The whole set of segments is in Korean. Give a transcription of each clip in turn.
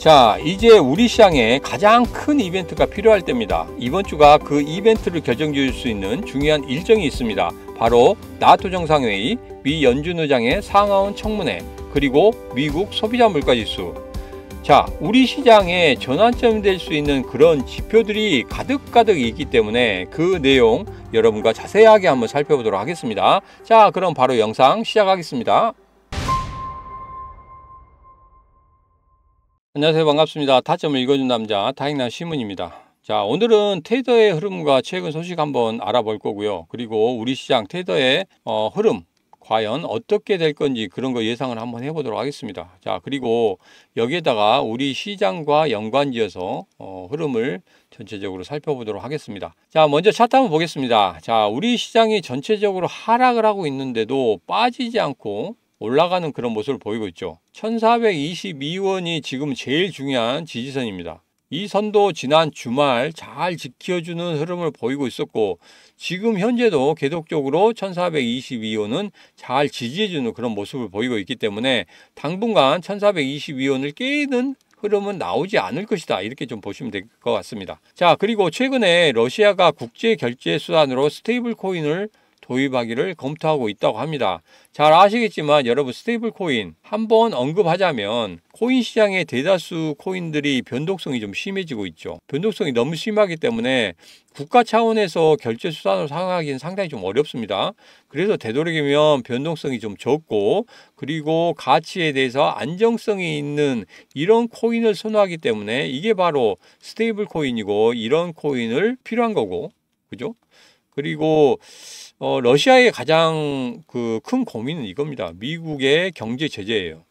자, 이제 우리 시장에 가장 큰 이벤트가 필요할 때입니다. 이번 주가 그 이벤트를 결정지을 수 있는 중요한 일정이 있습니다. 바로 나토 정상회의, 미 연준 의장의 상하원 청문회, 그리고 미국 소비자 물가지수. 자, 우리 시장에 전환점이 될 수 있는 그런 지표들이 가득가득 있기 때문에 그 내용 여러분과 자세하게 한번 살펴보도록 하겠습니다. 자, 그럼 바로 영상 시작하겠습니다. 안녕하세요. 반갑습니다. 타점을 읽어준 남자 다익남 신문입니다. 자, 오늘은 테더의 흐름과 최근 소식 한번 알아볼 거고요. 그리고 우리 시장 테더의 흐름 과연 어떻게 될 건지 그런 거 예상을 한번 해보도록 하겠습니다. 자, 그리고 여기에다가 우리 시장과 연관지어서 흐름을 전체적으로 살펴보도록 하겠습니다. 자, 먼저 차트 한번 보겠습니다. 자, 우리 시장이 전체적으로 하락을 하고 있는데도 빠지지 않고 올라가는 그런 모습을 보이고 있죠. 1422원이 지금 제일 중요한 지지선입니다. 이 선도 지난 주말 잘 지켜주는 흐름을 보이고 있었고, 지금 현재도 계속적으로 1422원은 잘 지지해주는 그런 모습을 보이고 있기 때문에 당분간 1422원을 깨는 흐름은 나오지 않을 것이다, 이렇게 좀 보시면 될 것 같습니다. 자, 그리고 최근에 러시아가 국제 결제 수단으로 스테이블 코인을 도입하기를 검토하고 있다고 합니다. 잘 아시겠지만 여러분, 스테이블 코인 한번 언급하자면 코인 시장의 대다수 코인들이 변동성이 좀 심해지고 있죠. 변동성이 너무 심하기 때문에 국가 차원에서 결제 수단으로 사용하기는 상당히 좀 어렵습니다. 그래서 되도록이면 변동성이 좀 적고, 그리고 가치에 대해서 안정성이 있는 이런 코인을 선호하기 때문에 이게 바로 스테이블 코인이고, 이런 코인을 필요한 거고, 그죠? 그리고 러시아의 가장 큰 고민은 이겁니다. 미국의 경제 제재예요.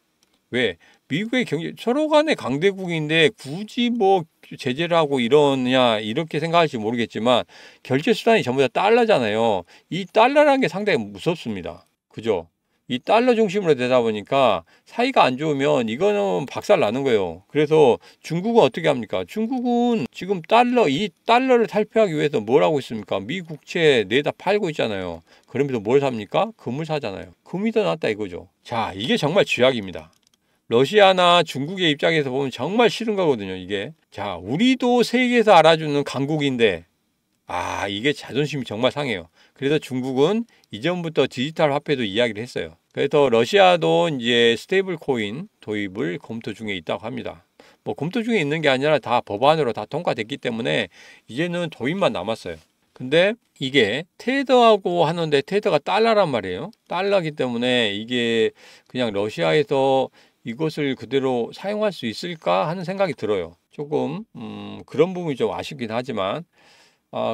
왜? 미국의 경제, 서로 간의 강대국인데 굳이 뭐 제재를 하고 이러냐, 이렇게 생각할지 모르겠지만 결제 수단이 전부 다 달러잖아요. 이 달러라는 게 상당히 무섭습니다. 그죠? 이 달러 중심으로 되다 보니까 사이가 안 좋으면 이거는 박살 나는 거예요. 그래서 중국은 어떻게 합니까? 중국은 지금 이 달러를 탈피하기 위해서 뭘 하고 있습니까? 미 국채 내다 팔고 있잖아요. 그러면서 뭘 삽니까? 금을 사잖아요. 금이 더 낫다 이거죠. 자, 이게 정말 쥐약입니다. 러시아나 중국의 입장에서 보면 정말 싫은 거거든요, 이게. 자, 우리도 세계에서 알아주는 강국인데, 이게 자존심이 정말 상해요. 그래서 중국은 이전부터 디지털 화폐도 이야기를 했어요. 그래서 러시아도 이제 스테이블 코인 도입을 검토 중에 있다고 합니다. 뭐 검토 중에 있는 게 아니라 다 법안으로 다 통과됐기 때문에 이제는 도입만 남았어요. 근데 이게 테더하고 하는데 테더가 달러란 말이에요. 달러기 때문에 이게 그냥 러시아에서 이것을 그대로 사용할 수 있을까 하는 생각이 들어요. 조금 그런 부분이 좀 아쉽긴 하지만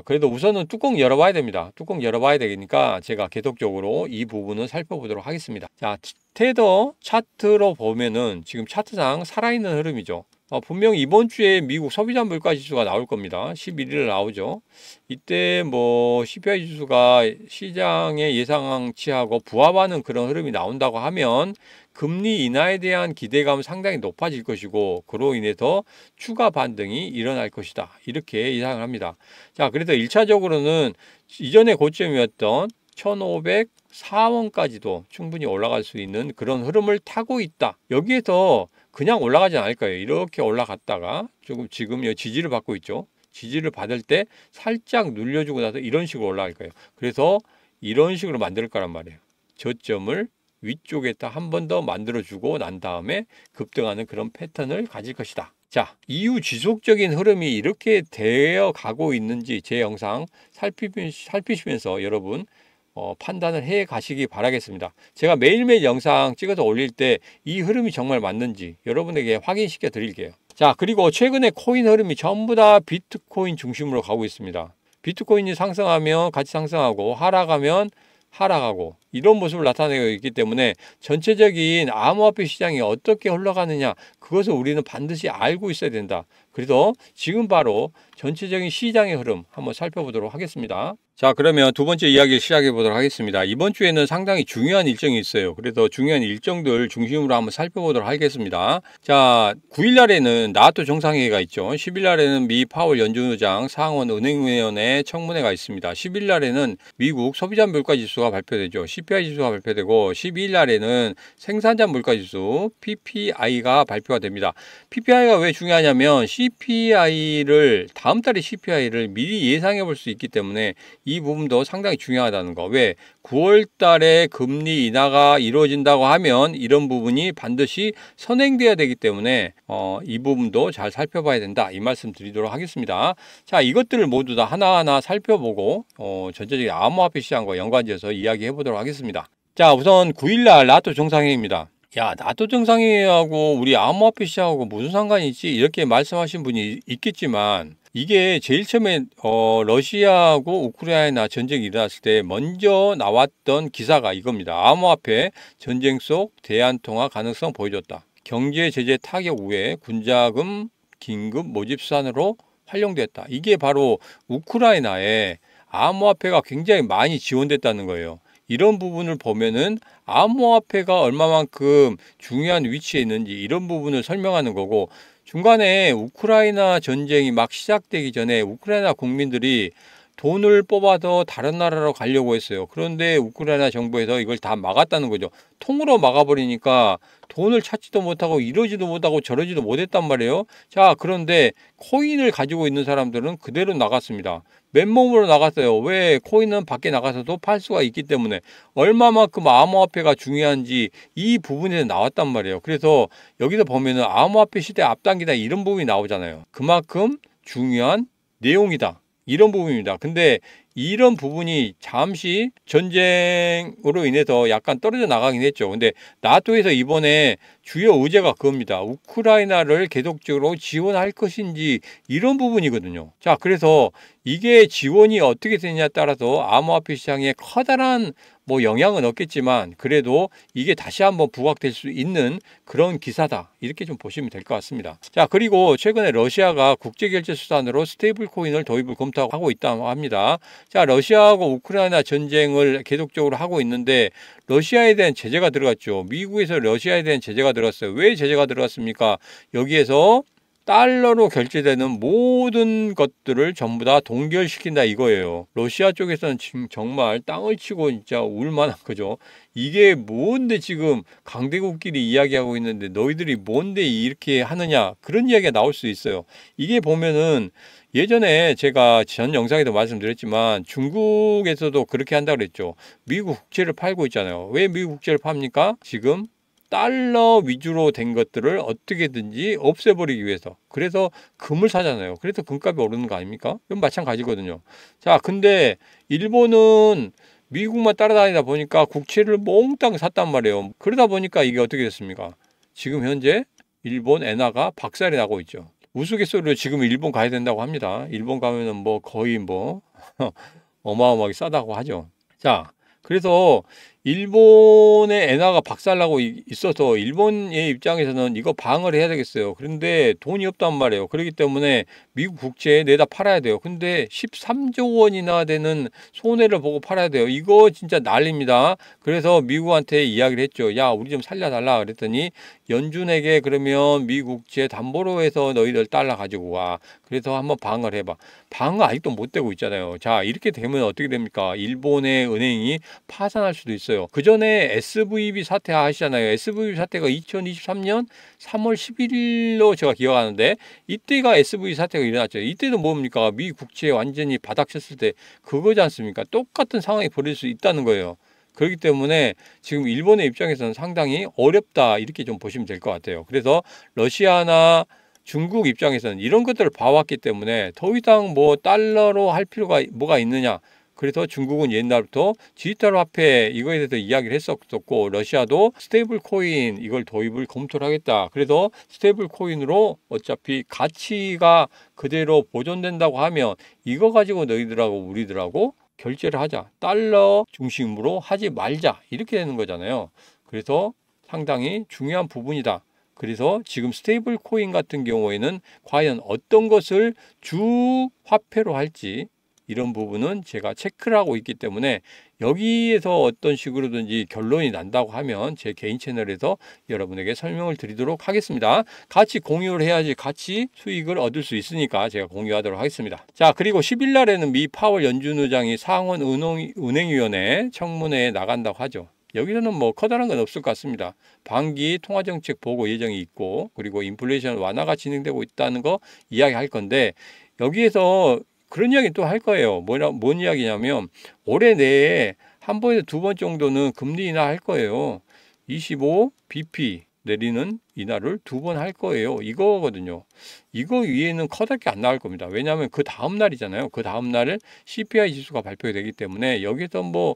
그래도 우선은 뚜껑 열어봐야 됩니다. 뚜껑 열어봐야 되니까 제가 계속적으로 이 부분을 살펴보도록 하겠습니다. 자, 테더 차트로 보면은 지금 차트상 살아있는 흐름이죠. 분명히 이번 주에 미국 소비자 물가 지수가 나올 겁니다. 11일 나오죠. 이때 뭐 CPI 지수가 시장의 예상치하고 부합하는 그런 흐름이 나온다고 하면 금리 인하에 대한 기대감은 상당히 높아질 것이고, 그로 인해서 추가 반등이 일어날 것이다, 이렇게 예상을 합니다. 자, 그래서 1차적으로는 이전의 고점이었던 1504원까지도 충분히 올라갈 수 있는 그런 흐름을 타고 있다. 여기에서 그냥 올라가지 않을 거예요. 이렇게 올라갔다가 조금 지금 지지를 받고 있죠. 지지를 받을 때 살짝 눌려주고 나서 이런 식으로 올라갈 거예요. 그래서 이런 식으로 만들 거란 말이에요. 저점을 위쪽에다 한 번 더 만들어주고 난 다음에 급등하는 그런 패턴을 가질 것이다. 자, 이후 지속적인 흐름이 이렇게 되어 가고 있는지 제 영상 살피시면서 여러분 판단을 해 가시기 바라겠습니다. 제가 매일매일 영상 찍어서 올릴 때 이 흐름이 정말 맞는지 여러분에게 확인시켜 드릴게요. 자, 그리고 최근에 코인 흐름이 전부 다 비트코인 중심으로 가고 있습니다. 비트코인이 상승하면 같이 상승하고, 하락하면 하락하고, 이런 모습을 나타내고 있기 때문에 전체적인 암호화폐 시장이 어떻게 흘러가느냐, 그것을 우리는 반드시 알고 있어야 된다. 그래서 지금 바로 전체적인 시장의 흐름 한번 살펴보도록 하겠습니다. 자, 그러면 두 번째 이야기를 시작해 보도록 하겠습니다. 이번 주에는 상당히 중요한 일정이 있어요. 그래서 중요한 일정들 중심으로 한번 살펴보도록 하겠습니다. 자, 9일 날에는 나토 정상회의가 있죠. 10일 날에는 미 파월 연준 의장 상원 은행위원회 청문회가 있습니다. 10일 날에는 미국 소비자 물가 지수가 발표되죠. CPI 지수가 발표되고 12일 날에는 생산자 물가 지수 PPI가 발표가 됩니다. PPI가 왜 중요하냐면 다음 달의 CPI를 미리 예상해 볼 수 있기 때문에 이 부분도 상당히 중요하다는 거. 왜? 9월 달에 금리 인하가 이루어진다고 하면 이런 부분이 반드시 선행돼야 되기 때문에 이 부분도 잘 살펴봐야 된다. 이 말씀 드리도록 하겠습니다. 자, 이것들을 모두 다 하나하나 살펴보고 전체적인 암호화폐 시장과 연관지어서 이야기해 보도록 하겠습니다. 자, 우선 9일날 나토 정상회의입니다. 야, 나토 정상회의하고 우리 암호화폐 시장하고 무슨 상관이 있지? 이렇게 말씀하신 분이 있겠지만 이게 제일 처음에 러시아하고 우크라이나 전쟁이 일어났을 때 먼저 나왔던 기사가 이겁니다. 암호화폐 전쟁 속 대안통화 가능성 보여줬다. 경제 제재 타격 후에 군자금 긴급 모집 수단으로 활용됐다. 이게 바로 우크라이나에 암호화폐가 굉장히 많이 지원됐다는 거예요. 이런 부분을 보면은 암호화폐가 얼마만큼 중요한 위치에 있는지 이런 부분을 설명하는 거고, 중간에 우크라이나 전쟁이 막 시작되기 전에 우크라이나 국민들이 돈을 뽑아서 다른 나라로 가려고 했어요. 그런데 우크라이나 정부에서 이걸 다 막았다는 거죠. 통으로 막아버리니까 돈을 찾지도 못하고 이러지도 못하고 저러지도 못했단 말이에요. 자, 그런데 코인을 가지고 있는 사람들은 그대로 나갔습니다. 맨몸으로 나갔어요. 왜? 코인은 밖에 나가서도 팔 수가 있기 때문에. 얼마만큼 암호화폐가 중요한지 이 부분에서 나왔단 말이에요. 그래서 여기서 보면은 암호화폐 시대 앞당기다 이런 부분이 나오잖아요. 그만큼 중요한 내용이다. 이런 부분입니다. 근데 이런 부분이 잠시 전쟁으로 인해서 약간 떨어져 나가긴 했죠. 근데 나토에서 이번에 주요 의제가 그겁니다. 우크라이나를 계속적으로 지원할 것인지 이런 부분이거든요. 자, 그래서 이게 지원이 어떻게 되느냐에 따라서 암호화폐 시장에 커다란 영향은 없겠지만 그래도 이게 다시 한번 부각될 수 있는 그런 기사다. 이렇게 좀 보시면 될 것 같습니다. 자, 그리고 최근에 러시아가 국제결제 수단으로 스테이블 코인을 도입을 검토하고 있다고 합니다. 자, 러시아하고 우크라이나 전쟁을 계속적으로 하고 있는데 러시아에 대한 제재가 들어갔죠. 미국에서 러시아에 대한 제재가 들어갔어요. 왜 제재가 들어갔습니까? 여기에서 달러로 결제되는 모든 것들을 전부 다 동결시킨다 이거예요. 러시아 쪽에서는 지금 정말 땅을 치고 진짜 울만한 거죠. 이게 뭔데 지금 강대국끼리 이야기하고 있는데 너희들이 뭔데 이렇게 하느냐, 그런 이야기가 나올 수 있어요. 이게 보면은 예전에 제가 전 영상에도 말씀드렸지만 중국에서도 그렇게 한다고 그랬죠. 미국 국채를 팔고 있잖아요. 왜 미국 국채를 팝니까? 지금 달러 위주로 된 것들을 어떻게든지 없애버리기 위해서. 그래서 금을 사잖아요. 그래서 금값이 오르는 거 아닙니까? 이건 마찬가지거든요. 자, 근데 일본은 미국만 따라다니다 보니까 국채를 몽땅 샀단 말이에요. 그러다 보니까 이게 어떻게 됐습니까? 지금 현재 일본 엔화가 박살이 나고 있죠. 우스갯소리로 지금 일본 가야 된다고 합니다. 일본 가면은 거의 어마어마하게 싸다고 하죠. 자, 그래서 일본의 엔화가 박살나고 있어서 일본의 입장에서는 이거 방어를 해야 되겠어요. 그런데 돈이 없단 말이에요. 그렇기 때문에 미국 국채에 내다 팔아야 돼요. 근데 13조 원이나 되는 손해를 보고 팔아야 돼요. 이거 진짜 난리입니다. 그래서 미국한테 이야기를 했죠. 야, 우리 좀 살려달라. 그랬더니 연준에게 그러면 미국 국채 담보로 해서 너희들 달러 가지고 와. 그래서 한번 방어를 해봐. 방어 아직도 못 되고 있잖아요. 자, 이렇게 되면 어떻게 됩니까? 일본의 은행이 파산할 수도 있어요. 그 전에 SVB 사태 아시잖아요. SVB 사태가 2023년 3월 11일로 제가 기억하는데 이때가 SVB 사태가 일어났죠. 이때도 뭡니까? 미 국채 완전히 바닥쳤을 때 그거지 않습니까? 똑같은 상황이 벌어질 수 있다는 거예요. 그렇기 때문에 지금 일본의 입장에서는 상당히 어렵다 이렇게 좀 보시면 될 것 같아요. 그래서 러시아나 중국 입장에서는 이런 것들을 봐왔기 때문에 더 이상 달러로 할 필요가 뭐가 있느냐. 그래서 중국은 옛날부터 디지털 화폐 이거에 대해서 이야기를 했었고 러시아도 스테이블 코인 이걸 도입을 검토를 하겠다. 그래서 스테이블 코인으로 어차피 가치가 그대로 보존된다고 하면 이거 가지고 너희들하고 우리들하고 결제를 하자. 달러 중심으로 하지 말자. 이렇게 되는 거잖아요. 그래서 상당히 중요한 부분이다. 그래서 지금 스테이블 코인 같은 경우에는 과연 어떤 것을 주 화폐로 할지 이런 부분은 제가 체크를 하고 있기 때문에 여기에서 어떤 식으로든지 결론이 난다고 하면 제 개인 채널에서 여러분에게 설명을 드리도록 하겠습니다. 같이 공유를 해야지 같이 수익을 얻을 수 있으니까 제가 공유하도록 하겠습니다. 자, 그리고 10일 날에는 미 파월 연준 의장이 상원 은행위원회 청문회에 나간다고 하죠. 여기서는 뭐 커다란 건 없을 것 같습니다. 반기 통화정책 보고 예정이 있고, 그리고 인플레이션 완화가 진행되고 있다는 거 이야기할 건데, 여기에서 그런 이야기 또 할 거예요. 뭔 이야기냐면 올해 내에 한 번에서 두 번 정도는 금리 인하할 거예요. 25bp 내리는 인하를 두 번 할 거예요. 이거거든요. 이거 위에는 커다랗게 안 나올 겁니다. 왜냐하면 그 다음 날이잖아요. 그 다음 날은 CPI 지수가 발표되기 때문에 여기서 뭐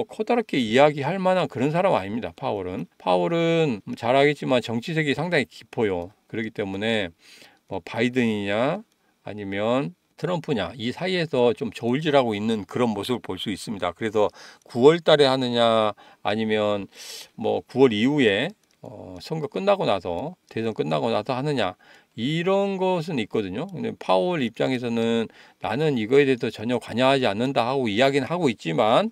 커다랗게 이야기할 만한 그런 사람 아닙니다. 파월은 잘 알겠지만 정치색이 상당히 깊어요. 그렇기 때문에 뭐 바이든이냐 아니면 트럼프냐 이 사이에서 좀 저울질하고 있는 그런 모습을 볼 수 있습니다. 그래서 9월 달에 하느냐 아니면 뭐 9월 이후에 선거 끝나고 나서 대선 끝나고 나서 하느냐 이런 것은 있거든요. 근데 파월 입장에서는 나는 이거에 대해서 전혀 관여하지 않는다 하고 이야기는 하고 있지만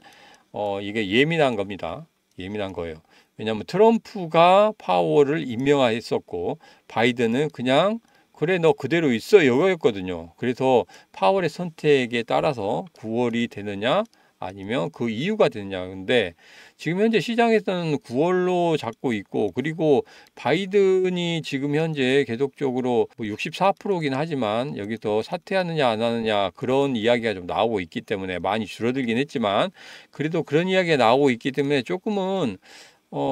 이게 예민한 겁니다. 예민한 거예요. 왜냐하면 트럼프가 파월을 임명했었고 바이든은 그냥 그래 너 그대로 있어 이거였거든요. 그래서 파월의 선택에 따라서 9월이 되느냐 아니면 그 이유가 되느냐. 근데 지금 현재 시장에서는 9월로 잡고 있고, 그리고 바이든이 지금 현재 계속적으로 64%긴 하지만 여기서 사퇴하느냐 안 하느냐 그런 이야기가 좀 나오고 있기 때문에 많이 줄어들긴 했지만 그래도 그런 이야기가 나오고 있기 때문에 조금은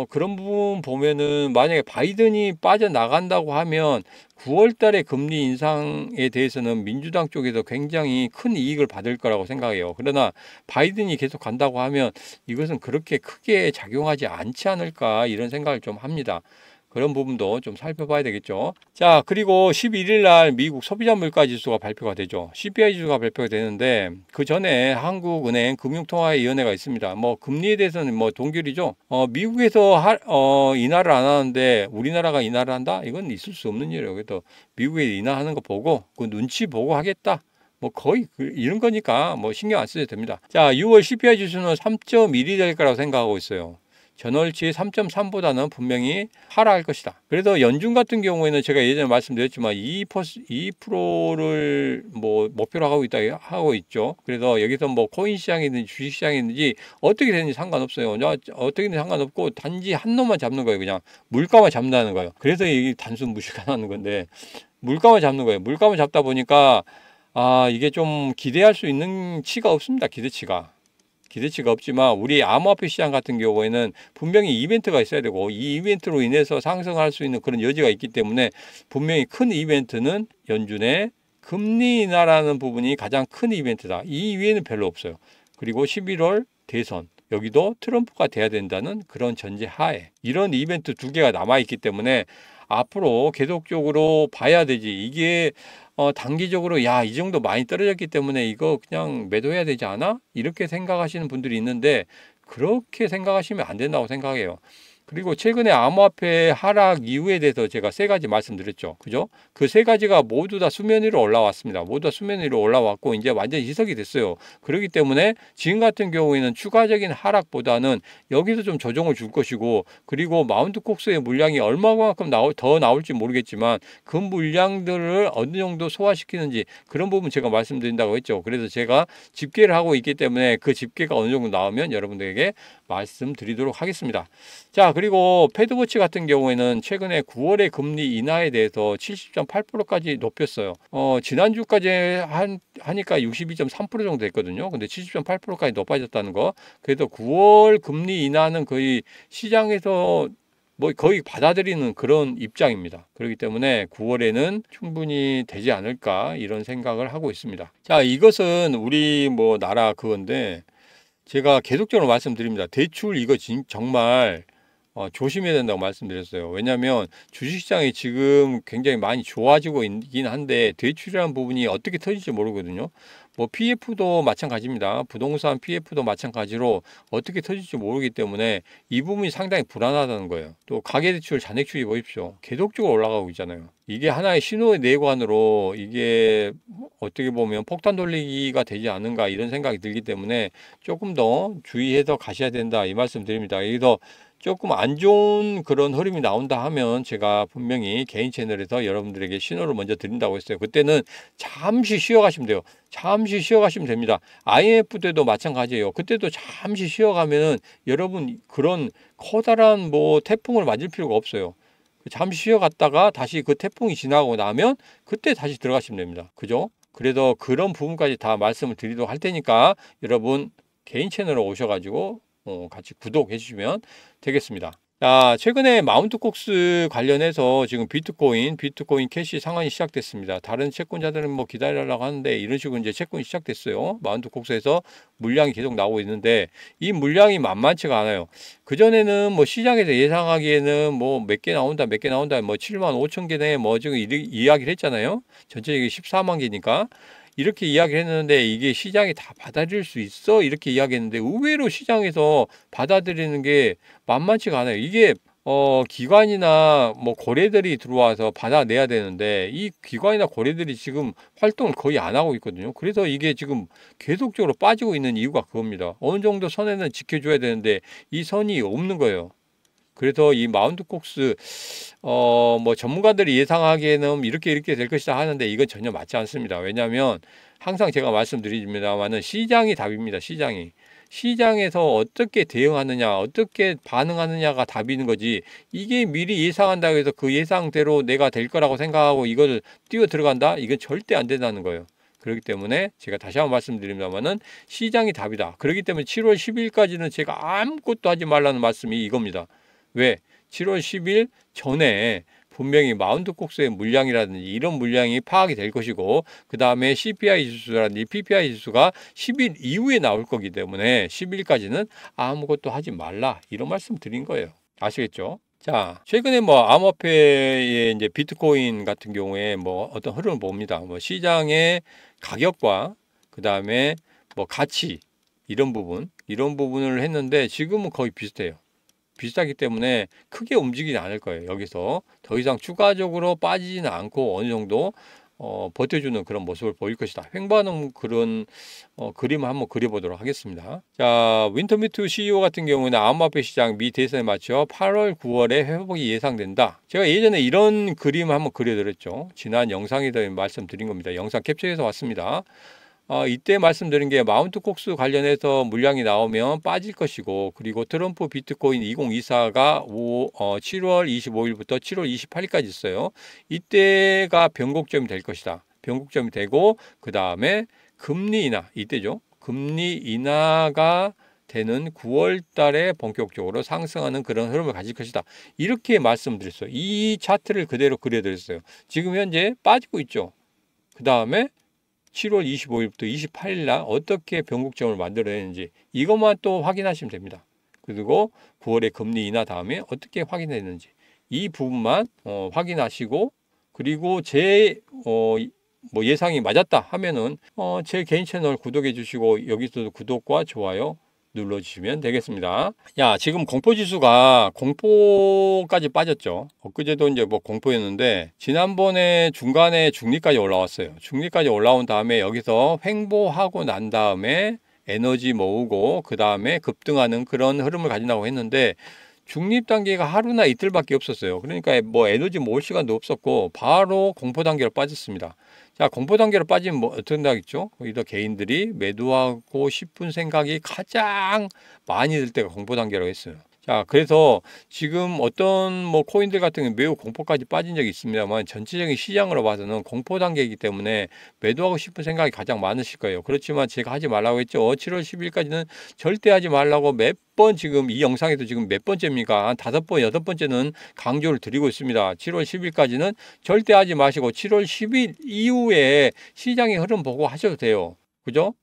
그런 부분 보면은 만약에 바이든이 빠져나간다고 하면 9월 달에 금리 인상에 대해서는 민주당 쪽에서 굉장히 큰 이익을 받을 거라고 생각해요. 그러나 바이든이 계속 간다고 하면 이것은 그렇게 크게 작용하지 않지 않을까 이런 생각을 좀 합니다. 그런 부분도 좀 살펴봐야 되겠죠. 자, 그리고 11일 날 미국 소비자 물가 지수가 발표가 되죠. CPI 지수가 발표가 되는데 그 전에 한국은행 금융통화위원회가 있습니다. 뭐 금리에 대해서는 뭐 동결이죠. 미국에서 인하를 안 하는데 우리나라가 인하를 한다? 이건 있을 수 없는 일이에요. 그래서 미국에 인하하는 거 보고 그 눈치 보고 하겠다. 뭐 거의 이런 거니까 뭐 신경 안 쓰셔도 됩니다. 자, 6월 CPI 지수는 3.1이 될 거라고 생각하고 있어요. 전월치 3.3보다는 분명히 하락할 것이다. 그래서 연준 같은 경우에는 제가 예전에 말씀드렸지만 2%를 뭐 목표로 하고 있죠. 그래서 여기서 뭐 코인 시장이든지 주식 시장이든지 어떻게 되는지 상관없어요. 어떻게 되는지 상관없고 단지 한 놈만 잡는 거예요. 그냥 물가만 잡는다는 거예요. 그래서 이게 단순 무시가 나는 건데 물가만 잡는 거예요. 물가만 잡다 보니까 이게 좀 기대할 수 있는 치가 없습니다. 기대치가 없지만 우리 암호화폐 시장 같은 경우에는 분명히 이벤트가 있어야 되고 이 이벤트로 인해서 상승할 수 있는 그런 여지가 있기 때문에 분명히 큰 이벤트는 연준의 금리 인하라는 부분이 가장 큰 이벤트다. 이 위에는 별로 없어요. 그리고 11월 대선 여기도 트럼프가 돼야 된다는 그런 전제 하에 이런 이벤트 두 개가 남아있기 때문에 앞으로 계속적으로 봐야 되지. 이게 단기적으로 야, 이 정도 많이 떨어졌기 때문에 이거 그냥 매도해야 되지 않아? 이렇게 생각하시는 분들이 있는데 그렇게 생각하시면 안 된다고 생각해요. 그리고 최근에 암호화폐 하락 이유에 대해서 제가 세 가지 말씀드렸죠. 그죠? 그 세 가지가 모두 다 수면 위로 올라왔습니다. 모두 다 수면 위로 올라왔고 이제 완전히 희석이 됐어요. 그렇기 때문에 지금 같은 경우에는 추가적인 하락보다는 여기서 좀 조정을 줄 것이고, 그리고 마운트 콕스의 물량이 얼마만큼 더 나올지 모르겠지만 그 물량들을 어느 정도 소화시키는지 그런 부분 제가 말씀드린다고 했죠. 그래서 제가 집계를 하고 있기 때문에 그 집계가 어느 정도 나오면 여러분들에게 말씀드리도록 하겠습니다. 자, 그리고 패드워치 같은 경우에는 최근에 9월의 금리 인하에 대해서 70.8%까지 높였어요. 지난주까지 하니까 62.3% 정도 됐거든요. 근데 70.8%까지 높아졌다는 거. 그래서 9월 금리 인하는 거의 시장에서 뭐 거의 받아들이는 그런 입장입니다. 그렇기 때문에 9월에는 충분히 되지 않을까 이런 생각을 하고 있습니다. 자, 이것은 우리 뭐 나라 그건데 제가 계속적으로 말씀드립니다. 대출 이거 정말 조심해야 된다고 말씀드렸어요. 왜냐하면 주식시장이 지금 굉장히 많이 좋아지고 있긴 한데 대출이라는 부분이 어떻게 터질지 모르거든요. 뭐 PF도 마찬가지입니다. 부동산 PF도 마찬가지로 어떻게 터질지 모르기 때문에 이 부분이 상당히 불안하다는 거예요. 또 가계대출, 잔액출이 보십시오. 계속적으로 올라가고 있잖아요. 이게 하나의 신호의 내관으로 이게 어떻게 보면 폭탄 돌리기가 되지 않는가 이런 생각이 들기 때문에 조금 더 주의해서 가셔야 된다 이 말씀 드립니다. 그래서 조금 안 좋은 그런 흐름이 나온다 하면 제가 분명히 개인 채널에서 여러분들에게 신호를 먼저 드린다고 했어요. 그때는 잠시 쉬어가시면 돼요. 잠시 쉬어가시면 됩니다. IMF 때도 마찬가지예요. 그때도 잠시 쉬어가면은 여러분 그런 커다란 뭐 태풍을 맞을 필요가 없어요. 잠시 쉬어갔다가 다시 그 태풍이 지나고 나면 그때 다시 들어가시면 됩니다. 그죠? 그래서 그런 부분까지 다 말씀을 드리도록 할 테니까 여러분 개인 채널에 오셔가지고 같이 구독해 주시면 되겠습니다. 자, 최근에 마운트콕스 관련해서 지금 비트코인 캐시 상환이 시작됐습니다. 다른 채권자들은 뭐 기다리려고 하는데 이런 식으로 이제 채권이 시작됐어요. 마운트콕스에서 물량이 계속 나오고 있는데 이 물량이 만만치가 않아요. 그전에는 뭐 시장에서 예상하기에는 뭐 몇 개 나온다 뭐 7만 5천 개네 뭐 지금 이야기를 했잖아요. 전체적인 14만 개니까. 이렇게 이야기를 했는데 이게 시장이 다 받아들일 수 있어? 이렇게 이야기했는데 의외로 시장에서 받아들이는 게 만만치가 않아요. 이게 기관이나 뭐 거래들이 들어와서 받아내야 되는데 이 기관이나 거래들이 지금 활동을 거의 안 하고 있거든요. 그래서 이게 지금 계속적으로 빠지고 있는 이유가 그겁니다. 어느 정도 선에는 지켜줘야 되는데 이 선이 없는 거예요. 그래서 이 마운트콕스 뭐 전문가들이 예상하기에는 이렇게 될 것이다 하는데 이건 전혀 맞지 않습니다. 왜냐하면 항상 제가 말씀드립니다만은 시장이 답입니다. 시장에서 어떻게 대응하느냐, 어떻게 반응하느냐가 답이는 거지. 이게 미리 예상한다고 해서 그 예상대로 내가 될 거라고 생각하고 이걸 뛰어 들어간다? 이건 절대 안 된다는 거예요. 그렇기 때문에 제가 다시 한번 말씀드립니다만은 시장이 답이다. 그렇기 때문에 7월 10일까지는 제가 아무것도 하지 말라는 말씀이 이겁니다. 왜? 7월 10일 전에 분명히 마운트콕스의 물량이라든지 이런 물량이 파악이 될 것이고 그 다음에 CPI 지수라든지 PPI 지수가 10일 이후에 나올 거기 때문에 10일까지는 아무것도 하지 말라 이런 말씀 드린 거예요. 아시겠죠? 자, 최근에 뭐 암호화폐의 이제 비트코인 같은 경우에 뭐 어떤 흐름을 봅니다. 뭐 시장의 가격과 그 다음에 뭐 가치 이런 부분을 했는데 지금은 거의 비슷해요. 비슷하기 때문에 크게 움직이지 않을 거예요. 여기서 더 이상 추가적으로 빠지지는 않고 어느 정도 버텨주는 그런 모습을 보일 것이다. 횡보하는 그런 그림을 한번 그려보도록 하겠습니다. 자, 윈터미트 CEO 같은 경우는 암호화폐 시장 미 대선에 맞춰 8월, 9월에 회복이 예상된다. 제가 예전에 이런 그림을 한번 그려드렸죠. 지난 영상에도 말씀드린 겁니다. 영상 캡처해서 왔습니다. 이때 말씀드린 게 마운트콕스 관련해서 물량이 나오면 빠질 것이고 그리고 트럼프 비트코인 2024가 7월 25일부터 7월 28일까지 있어요. 이때가 변곡점이 될 것이다. 변곡점이 되고 그 다음에 금리 인하 이때죠. 금리 인하가 되는 9월 달에 본격적으로 상승하는 그런 흐름을 가질 것이다. 이렇게 말씀드렸어요. 이 차트를 그대로 그려드렸어요. 지금 현재 빠지고 있죠. 그 다음에 7월 25일부터 28일 날 어떻게 변곡점을 만들어내는지 이것만 또 확인하시면 됩니다. 그리고 9월에 금리 인하 다음에 어떻게 확인했는지 이 부분만 확인하시고 그리고 제 뭐 예상이 맞았다 하면은 제 개인 채널 구독해 주시고 여기서도 구독과 좋아요 눌러주시면 되겠습니다. 야, 지금 공포지수가 공포까지 빠졌죠. 엊그제도 이제 뭐 공포였는데 지난번에 중간에 중립까지 올라왔어요. 중립까지 올라온 다음에 여기서 횡보하고 난 다음에 에너지 모으고 그 다음에 급등하는 그런 흐름을 가진다고 했는데 중립 단계가 하루나 이틀밖에 없었어요. 그러니까 뭐 에너지 모을 시간도 없었고 바로 공포 단계로 빠졌습니다. 자, 공포 단계로 빠지면 뭐 어떻게 된다겠죠? 거기서 개인들이 매도하고 싶은 생각이 가장 많이 들 때가 공포 단계라고 했어요. 자, 그래서 지금 어떤 뭐 코인들 같은 경우 매우 공포까지 빠진 적이 있습니다만 전체적인 시장으로 봐서는 공포 단계이기 때문에 매도하고 싶은 생각이 가장 많으실 거예요. 그렇지만 제가 하지 말라고 했죠. 7월 10일까지는 절대 하지 말라고 몇 번 지금 이 영상에도 지금 몇 번째입니까? 한 5번, 8번째는 강조를 드리고 있습니다. 7월 10일까지는 절대 하지 마시고 7월 10일 이후에 시장의 흐름 보고 하셔도 돼요. 그죠?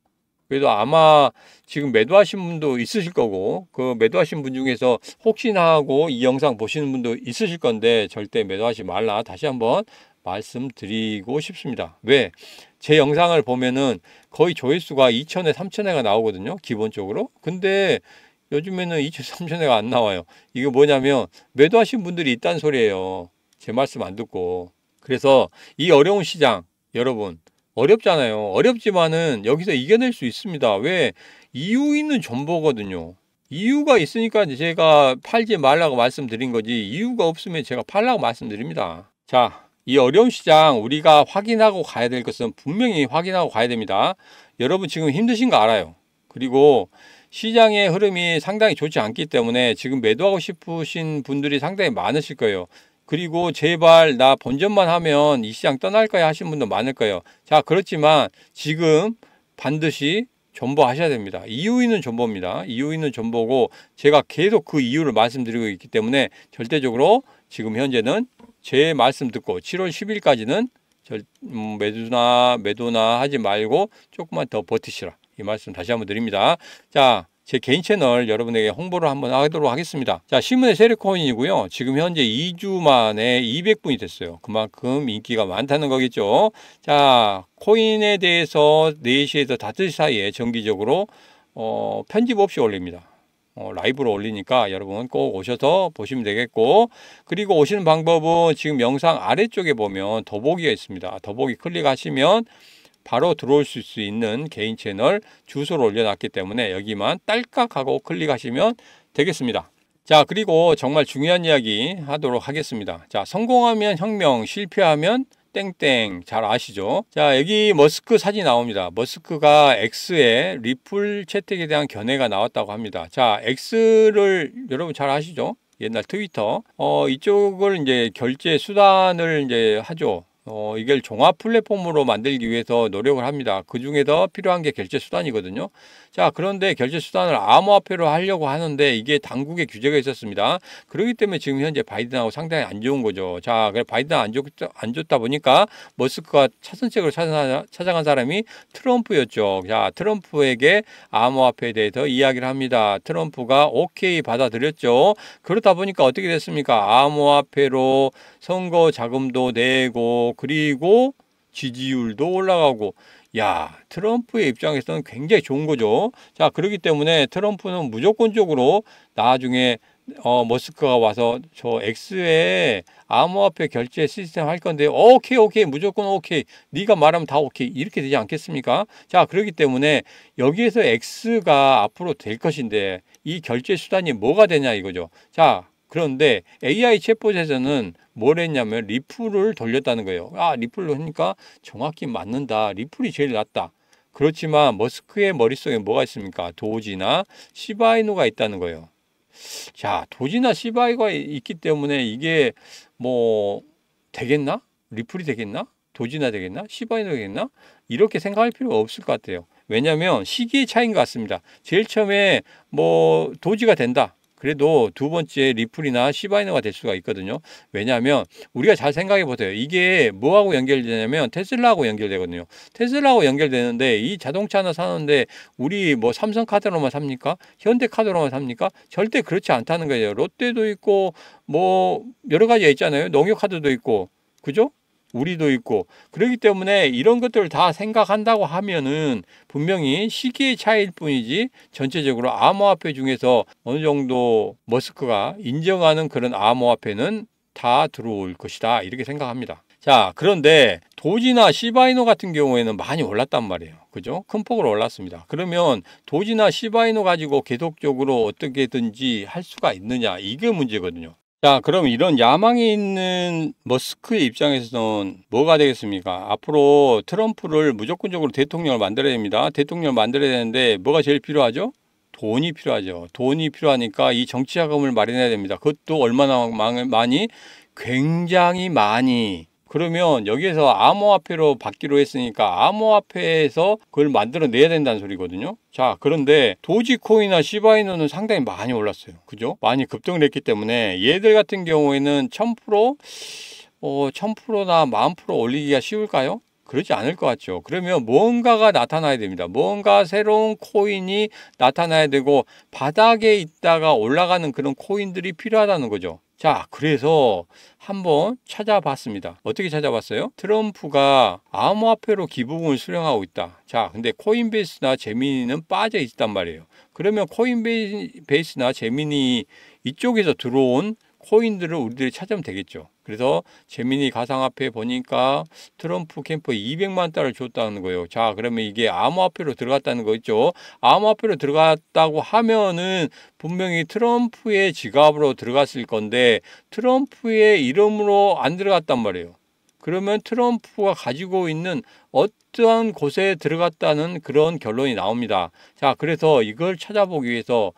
그래도 아마 지금 매도하신 분도 있으실 거고 그 매도하신 분 중에서 혹시나 하고 이 영상 보시는 분도 있으실 건데 절대 매도하지 말라 다시 한번 말씀드리고 싶습니다. 왜? 제 영상을 보면은 거의 조회수가 2,000회, 3,000회가 나오거든요. 기본적으로. 근데 요즘에는 2,000, 3,000회가 안 나와요. 이게 뭐냐면 매도하신 분들이 있다는 소리예요. 제 말씀 안 듣고. 그래서 이 어려운 시장, 여러분, 어렵잖아요. 어렵지만은 여기서 이겨낼 수 있습니다. 왜? 이유 있는 정보거든요. 이유가 있으니까 제가 팔지 말라고 말씀드린 거지, 이유가 없으면 제가 팔라고 말씀드립니다. 자, 이 어려운 시장 우리가 확인하고 가야 될 것은 분명히 확인하고 가야 됩니다. 여러분 지금 힘드신 거 알아요. 그리고 시장의 흐름이 상당히 좋지 않기 때문에 지금 매도하고 싶으신 분들이 상당히 많으실 거예요. 그리고 제발 나 본전만 하면 이 시장 떠날 거야 하신 분도 많을 거예요. 자, 그렇지만 지금 반드시 존버하셔야 됩니다. 이유 있는 존버입니다. 이유 있는 존버고 제가 계속 그 이유를 말씀드리고 있기 때문에 절대적으로 지금 현재는 제 말씀 듣고 7월 10일까지는 매도나 하지 말고 조금만 더 버티시라. 이 말씀 다시 한번 드립니다. 자, 제 개인 채널 여러분에게 홍보를 한번 하도록 하겠습니다. 자, 신문의 세력코인이고요. 지금 현재 2주 만에 200분이 됐어요. 그만큼 인기가 많다는 거겠죠. 자, 코인에 대해서 4시에서 5시 사이에 정기적으로 편집 없이 올립니다. 라이브로 올리니까 여러분 꼭 오셔서 보시면 되겠고, 그리고 오시는 방법은 지금 영상 아래쪽에 보면 더보기가 있습니다. 더보기 클릭하시면 바로 들어올 수 있는 개인 채널 주소를 올려놨기 때문에 여기만 딸깍하고 클릭하시면 되겠습니다. 자, 그리고 정말 중요한 이야기 하도록 하겠습니다. 자, 성공하면 혁명, 실패하면 땡땡, 잘 아시죠? 자, 여기 머스크 사진이 나옵니다. 머스크가 X에 리플 채택에 대한 견해가 나왔다고 합니다. 자, X를 여러분 잘 아시죠? 옛날 트위터. 이쪽을 이제 결제 수단을 이제 하죠. 이걸 종합 플랫폼으로 만들기 위해서 노력을 합니다. 그 중에서 필요한 게 결제 수단이거든요. 자, 그런데 결제 수단을 암호화폐로 하려고 하는데 이게 당국의 규제가 있었습니다. 그렇기 때문에 지금 현재 바이든하고 상당히 안 좋은 거죠. 자, 그래 바이든 안 좋다 보니까 머스크가 차선책으로 찾아간 사람이 트럼프였죠. 자, 트럼프에게 암호화폐에 대해서 이야기를 합니다. 트럼프가 오케이 받아들였죠. 그렇다 보니까 어떻게 됐습니까? 암호화폐로 선거 자금도 내고 그리고 지지율도 올라가고, 야, 트럼프의 입장에서는 굉장히 좋은 거죠. 자, 그렇기 때문에 트럼프는 무조건적으로 나중에 머스크가 와서 저 X에 암호화폐 결제 시스템 할 건데 오케이 무조건 오케이, 네가 말하면 다 오케이, 이렇게 되지 않겠습니까? 자, 그렇기 때문에 여기에서 X가 앞으로 될 것인데 이 결제 수단이 뭐가 되냐 이거죠. 자, 그런데 AI 챗봇에서는 뭘 했냐면 리플을 돌렸다는 거예요. 아, 리플로 하니까 정확히 맞는다. 리플이 제일 낫다. 그렇지만 머스크의 머릿속에 뭐가 있습니까? 도지나 시바이누가 있다는 거예요. 자, 도지나 시바이누가 있기 때문에 이게 뭐 되겠나? 리플이 되겠나? 도지나 되겠나? 시바이누 되겠나? 이렇게 생각할 필요가 없을 것 같아요. 왜냐하면 시기의 차이인 것 같습니다. 제일 처음에 뭐 도지가 된다. 그래도 두 번째 리플이나 시바이누가 될 수가 있거든요. 왜냐하면 우리가 잘 생각해 보세요. 이게 뭐하고 연결되냐면 테슬라하고 연결되거든요. 테슬라하고 연결되는데 이 자동차 하나 사는데 우리 뭐 삼성카드로만 삽니까? 현대카드로만 삽니까? 절대 그렇지 않다는 거예요. 롯데도 있고 뭐 여러 가지가 있잖아요. 농협카드도 있고, 그죠? 우리도 있고. 그렇기 때문에 이런 것들을 다 생각한다고 하면은 분명히 시기의 차이일 뿐이지 전체적으로 암호화폐 중에서 어느 정도 머스크가 인정하는 그런 암호화폐는 다 들어올 것이다, 이렇게 생각합니다. 자, 그런데 도지나 시바이누 같은 경우에는 많이 올랐단 말이에요. 그죠? 큰 폭으로 올랐습니다. 그러면 도지나 시바이누 가지고 계속적으로 어떻게든지 할 수가 있느냐, 이게 문제거든요. 자, 그럼 이런 야망이 있는 머스크의 입장에서는 뭐가 되겠습니까? 앞으로 트럼프를 무조건적으로 대통령을 만들어야 됩니다. 대통령을 만들어야 되는데 뭐가 제일 필요하죠? 돈이 필요하죠. 돈이 필요하니까 이 정치 자금을 마련해야 됩니다. 그것도 얼마나 많이? 굉장히 많이. 그러면 여기에서 암호화폐로 받기로 했으니까 암호화폐에서 그걸 만들어내야 된다는 소리거든요. 자, 그런데 도지코인이나 시바이누는 상당히 많이 올랐어요. 그죠? 많이 급등을 했기 때문에 얘들 같은 경우에는 1000%, 1000%나 10,000% 올리기가 쉬울까요? 그렇지 않을 것 같죠. 그러면 뭔가가 나타나야 됩니다. 뭔가 새로운 코인이 나타나야 되고 바닥에 있다가 올라가는 그런 코인들이 필요하다는 거죠. 자, 그래서 한번 찾아봤습니다. 어떻게 찾아봤어요? 트럼프가 암호화폐로 기부금을 수령하고 있다. 자, 근데 코인베이스나 제미니는 빠져 있단 말이에요. 그러면 코인베이스나 제미니 이쪽에서 들어온 코인들을 우리들이 찾으면 되겠죠. 그래서 제미니 가상화폐 보니까 트럼프 캠프에 200만 달러를 줬다는 거예요. 자, 그러면 이게 암호화폐로 들어갔다는 거 있죠. 암호화폐로 들어갔다고 하면은 분명히 트럼프의 지갑으로 들어갔을 건데 트럼프의 이름으로 안 들어갔단 말이에요. 그러면 트럼프가 가지고 있는 어떠한 곳에 들어갔다는 그런 결론이 나옵니다. 자, 그래서 이걸 찾아보기 위해서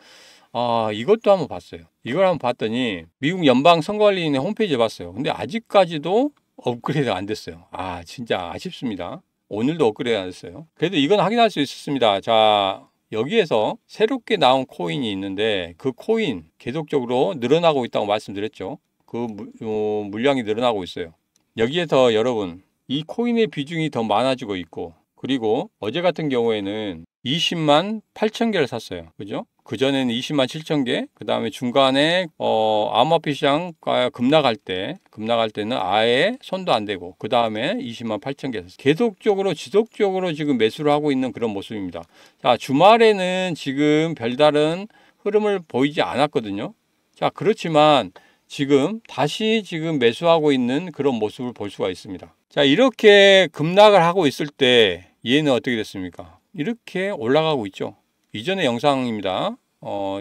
이것도 한번 봤어요. 이걸 한번 봤더니 미국 연방선거관리위원회 홈페이지에 봤어요. 근데 아직까지도 업그레이드가 안 됐어요. 진짜 아쉽습니다. 오늘도 업그레이드 안 됐어요. 그래도 이건 확인할 수 있었습니다. 자, 여기에서 새롭게 나온 코인이 있는데 그 코인 계속적으로 늘어나고 있다고 말씀드렸죠. 그 물량이 늘어나고 있어요. 여기에서 여러분 이 코인의 비중이 더 많아지고 있고 그리고 어제 같은 경우에는 20만 8천 개를 샀어요. 그죠? 그전에는 20만 7천 개, 그 다음에 중간에 암호화폐 시장가 급락할 때는 아예 손도 안 대고 그 다음에 20만 8천 개 샀어요. 계속적으로 지속적으로 지금 매수를 하고 있는 그런 모습입니다. 자, 주말에는 지금 별다른 흐름을 보이지 않았거든요. 자, 그렇지만 지금 다시 지금 매수하고 있는 그런 모습을 볼 수가 있습니다. 자, 이렇게 급락을 하고 있을 때 얘는 어떻게 됐습니까? 이렇게 올라가고 있죠. 이전의 영상입니다.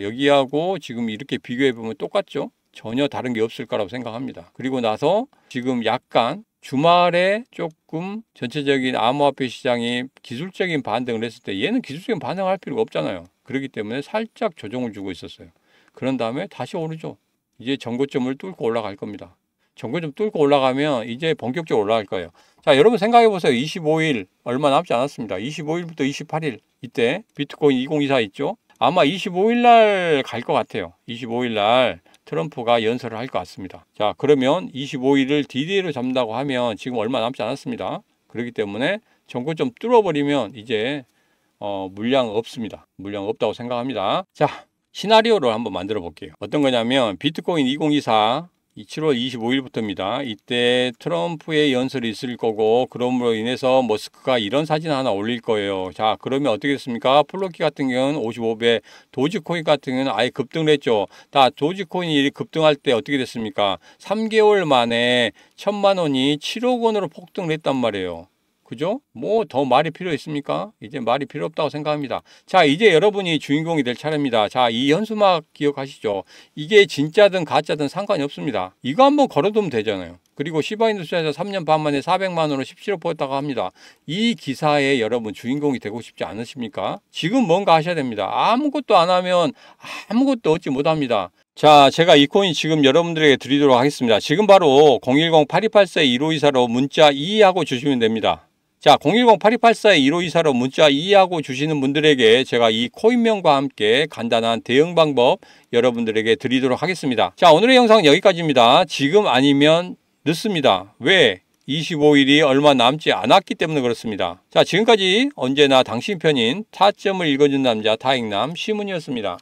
여기하고 지금 이렇게 비교해 보면 똑같죠. 전혀 다른 게 없을 거라고 생각합니다. 그리고 나서 지금 약간 주말에 조금 전체적인 암호화폐 시장이 기술적인 반등을 했을 때 얘는 기술적인 반응을 할 필요가 없잖아요. 그렇기 때문에 살짝 조정을 주고 있었어요. 그런 다음에 다시 오르죠. 이제 전고점을 뚫고 올라갈 겁니다. 전고점 뚫고 올라가면 이제 본격적으로 올라갈 거예요. 자, 여러분 생각해 보세요. 25일 얼마 남지 않았습니다. 25일부터 28일 이때 비트코인 2024 있죠. 아마 25일 날 갈 것 같아요. 25일 날 트럼프가 연설을 할 것 같습니다. 자, 그러면 25일을 D-Day로 잡는다고 하면 지금 얼마 남지 않았습니다. 그렇기 때문에 전고점 뚫어버리면 이제 물량 없습니다. 물량 없다고 생각합니다. 자, 시나리오를 한번 만들어 볼게요. 어떤 거냐면 비트코인 2024 7월 25일부터입니다. 이때 트럼프의 연설이 있을 거고 그럼으로 인해서 머스크가 이런 사진 하나 올릴 거예요. 자, 그러면 어떻게 됐습니까? 플로키 같은 경우는 55배, 도지코인 같은 경우는 아예 급등을 했죠. 다 도지코인이 급등할 때 어떻게 됐습니까? 3개월 만에 1,000만 원이 7억 원으로 폭등을 했단 말이에요. 그죠? 뭐 더 말이 필요 있습니까? 이제 말이 필요 없다고 생각합니다. 자, 이제 여러분이 주인공이 될 차례입니다. 자, 이 현수막 기억하시죠? 이게 진짜든 가짜든 상관이 없습니다. 이거 한번 걸어두면 되잖아요. 그리고 시바인도 투자에서 3년 반 만에 400만 원으로 17억 벌었다고 합니다. 이 기사에 여러분 주인공이 되고 싶지 않으십니까? 지금 뭔가 하셔야 됩니다. 아무것도 안 하면 아무것도 얻지 못합니다. 자, 제가 이 코인 지금 여러분들에게 드리도록 하겠습니다. 지금 바로 010-8284-1524로 문자 2하고 주시면 됩니다. 자, 010-8284-1524로 문자 2하고 주시는 분들에게 제가 이 코인명과 함께 간단한 대응 방법 여러분들에게 드리도록 하겠습니다. 자, 오늘의 영상은 여기까지입니다. 지금 아니면 늦습니다. 왜? 25일이 얼마 남지 않았기 때문에 그렇습니다. 자, 지금까지 언제나 당신 편인 타점을 읽어준 남자 타익남 시문이었습니다.